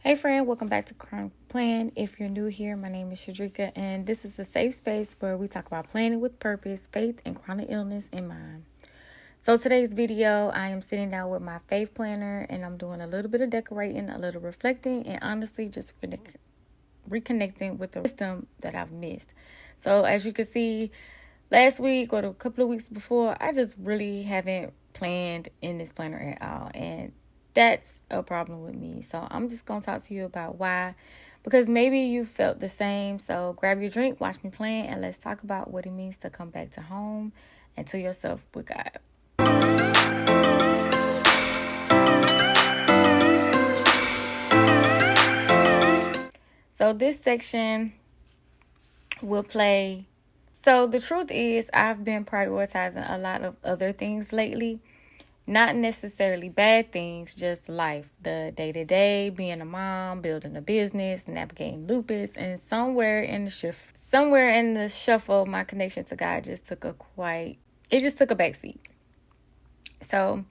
Hey friend, welcome back to Chronic Plan. If you're new here, my name is Shadrika, and this is a safe space where we talk about planning with purpose, faith, and chronic illness in mind. So today's video, I am sitting down with my faith planner, and I'm doing a little bit of decorating, a little reflecting, and honestly just reconnecting with the wisdom that I've missed. So as you can see, last week or a couple of weeks before, I just really haven't planned in this planner at all, and that's a problem with me. So I'm just going to talk to you about why, because maybe you felt the same. So grab your drink, watch me plan, and let's talk about what it means to come back to home and to yourself with God. So this section will play. So the truth is, I've been prioritizing a lot of other things lately. Not necessarily bad things, just life. The day-to-day, being a mom, building a business, navigating lupus, and somewhere in the shuffle, my connection to God just took a backseat. So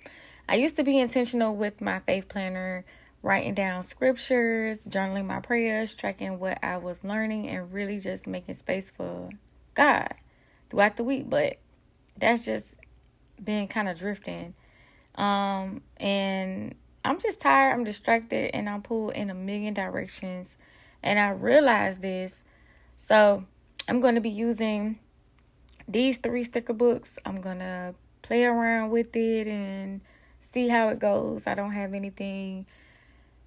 I used to be intentional with my faith planner, writing down scriptures, journaling my prayers, tracking what I was learning, and really just making space for God throughout the week. But that's just been kind of drifting. And I'm just tired, I'm distracted, and I'm pulled in a million directions. And I realized this. So I'm going to be using these 3 sticker books. I'm going to play around with it and see how it goes. I don't have anything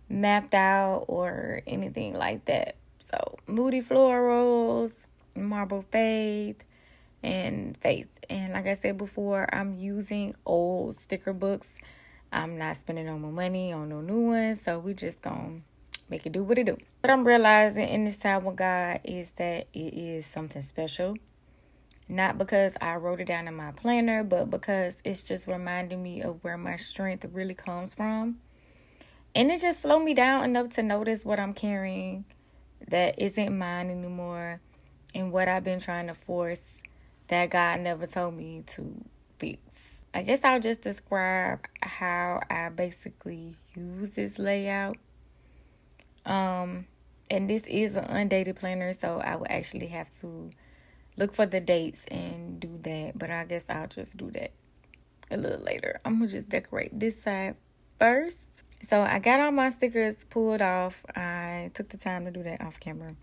mapped out or anything like that. So Moody Florals, Marble Faith, and faith. And like I said before, I'm using old sticker books. I'm not spending no more money on no new ones, so we just gonna make it do what it do. What I'm realizing in this time with God is that it is something special. Not because I wrote it down in my planner, but because it's just reminding me of where my strength really comes from. And it just slowed me down enough to notice what I'm carrying that isn't mine anymore, and what I've been trying to force that God never told me to fix. I guess I'll just describe how I basically use this layout. And this is an undated planner, so I would actually have to look for the dates and do that. But I guess I'll just do that a little later. I'm going to just decorate this side first. So I got all my stickers pulled off. I took the time to do that off camera.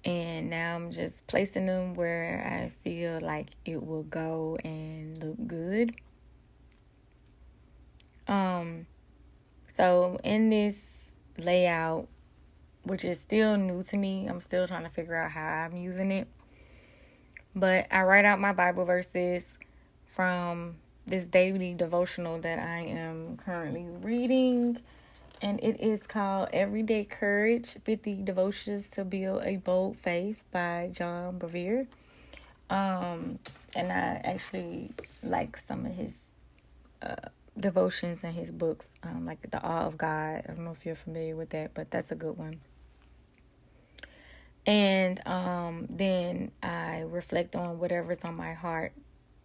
And now I'm just placing them where I feel like it will go and look good. So in this layout, which is still new to me, I'm still trying to figure out how I'm using it. But I write out my Bible verses from this daily devotional that I am currently reading. And it is called Everyday Courage, 50 Devotions to Build a Bold Faith by John Bevere. And I actually like some of his devotions and his books, like The Awe of God. I don't know if you're familiar with that, but that's a good one. And then I reflect on whatever's on my heart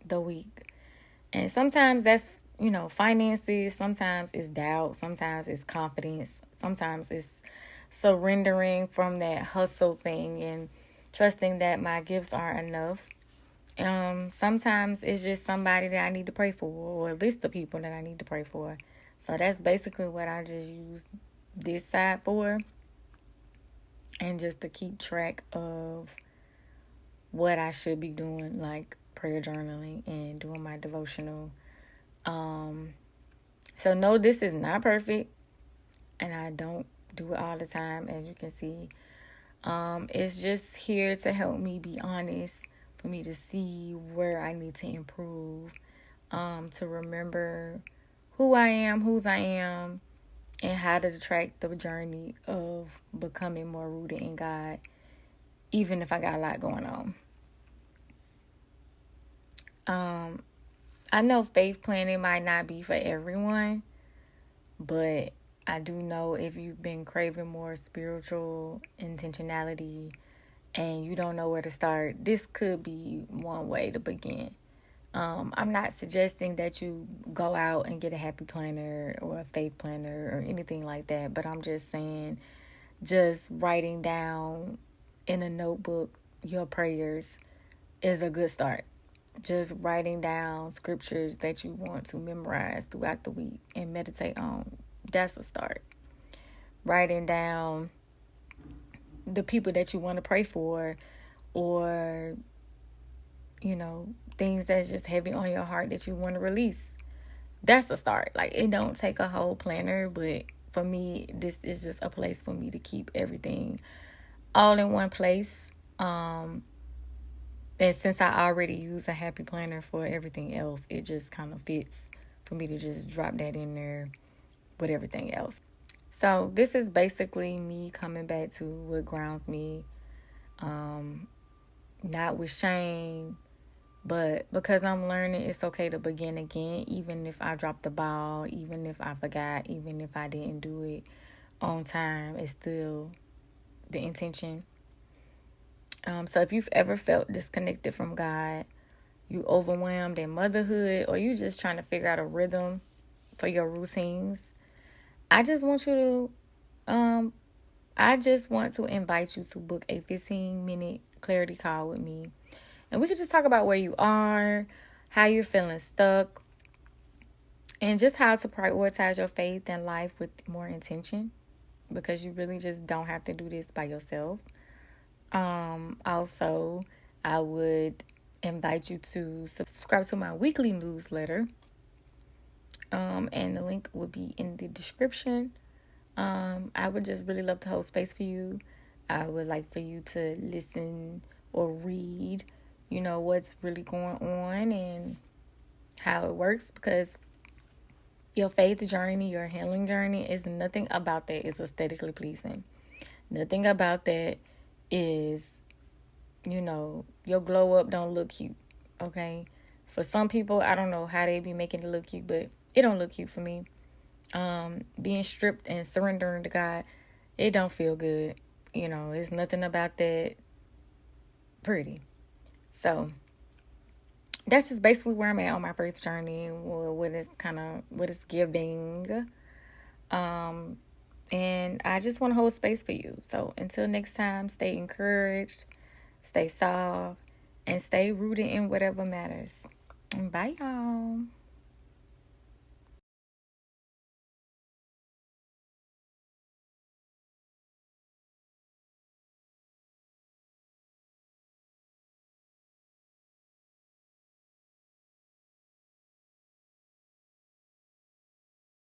the week. And sometimes that's, finances. Sometimes it's doubt. Sometimes it's confidence. Sometimes it's surrendering from that hustle thing and trusting that my gifts are enough. Sometimes it's just somebody that I need to pray for, or a list of people that I need to pray for. So that's basically what I just use this side for. And just to keep track of what I should be doing, like prayer journaling and doing my devotional. So no, this is not perfect, and I don't do it all the time, as you can see. It's just here to help me be honest, for me to see where I need to improve, to remember who I am, whose I am, and how to track the journey of becoming more rooted in God, even if I got a lot going on. I know faith planning might not be for everyone, but I do know if you've been craving more spiritual intentionality and you don't know where to start, this could be one way to begin. I'm not suggesting that you go out and get a happy planner or a faith planner or anything like that, but I'm just saying, just writing down in a notebook your prayers is a good start. Just writing down scriptures that you want to memorize throughout the week and meditate on, that's a start. Writing down the people that you want to pray for, or things that's just heavy on your heart that you want to release, that's a start. Like, it don't take a whole planner, but for me, this is just a place for me to keep everything all in one place. And since I already use a happy planner for everything else, it just kind of fits for me to just drop that in there with everything else. So this is basically me coming back to what grounds me, not with shame, but because I'm learning it's okay to begin again, even if I dropped the ball, even if I forgot, even if I didn't do it on time, it's still the intention. So if you've ever felt disconnected from God, you overwhelmed in motherhood, or you just trying to figure out a rhythm for your routines, I just want to invite you to book a 15-minute clarity call with me. And we could just talk about where you are, how you're feeling stuck, and just how to prioritize your faith and life with more intention, because you really just don't have to do this by yourself. Also, I would invite you to subscribe to my weekly newsletter. And the link will be in the description. I would just really love to hold space for you. I would like for you to listen or read, what's really going on and how it works, because your faith journey, your healing journey, is nothing about that is aesthetically pleasing. Nothing about that is, your glow up don't look cute, okay? For some people, I don't know how they be making it look cute, but it don't look cute for me. Being stripped and surrendering to God, it don't feel good. It's nothing about that pretty. So that's just basically where I'm at on my faith journey, or what it's giving. And I just want to hold space for you. So until next time, stay encouraged, stay soft, and stay rooted in whatever matters. Bye, y'all.